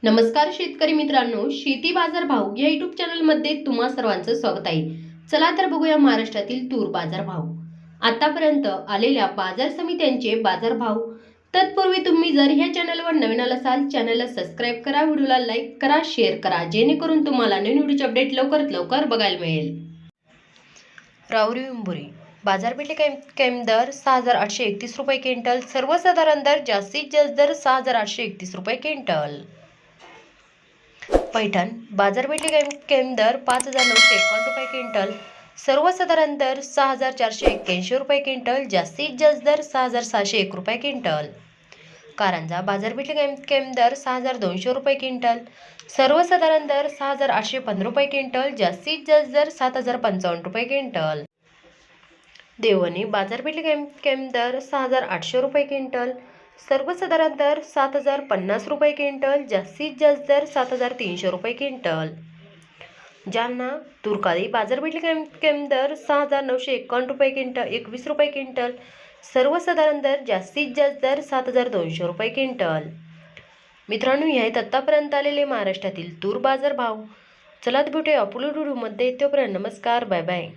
नमस्कार शेतकरी मित्रांनो, शेती बाजार भाव या युट्यूब चॅनलमध्ये तुम्हा सर्वांचं स्वागत आहे. चला तर बघूया महाराष्ट्रातील तूर बाजार भाव. आतापर्यंत आलेल्या बाजार समित्यांचे बाजार भाव. तत्पूर्वी तुम्ही जर ह्या चॅनलवर नवीन असाल, चॅनलला सबस्क्राईब करा, व्हिडिओला लाईक करा, शेअर करा, जेणेकरून तुम्हाला नवीन व्हिडिओचे अपडेट लवकरात लवकर बघायला मिळेल. राहुरी विंबुरी बाजारपेठ कायम दर 6,831 रुपये क्विंटल. सर्वसाधारण दर जास्तीत जास्त दर 6,831 रुपये क्विंटल. पैठण बाजारपेठ कायम दर 5,951 रुपये क्विंटल. सर्वसाधारण दर 6,481 रुपये क्विंटल. जास्तीत जास्त दर 6,601 रुपये क्विंटल. कारंजा बाजारपेठ कायम दर 6,200 रुपये क्विंटल. सर्वसाधारण दर 6,815 रुपये क्विंटल. जास्तीत जास्त दर 7,055 रुपये क्विंटल. देवणी बाजारपेठ कायम दर 6,800 रुपये क्विंटल. सर्वसाधारण दर 7,050 रुपये क्विंटल. जास्तीत जास्त दर 7,300 रुपये क्विंटल. जालना तुरकाळी बाजारपेठ कायम दर 6,951 रुपये क्विंटल 21 रुपये क्विंटल. सर्वसाधारण दर जास्तीत जास्त दर 7,200 रुपये क्विंटल. मित्रांनो, हे आहेत आत्तापर्यंत आलेले महाराष्ट्रातील तूर बाजार भाव. चला भेटूया पुढील व्हिडिओमध्ये. तोपर्यंत नमस्कार, बाय बाय.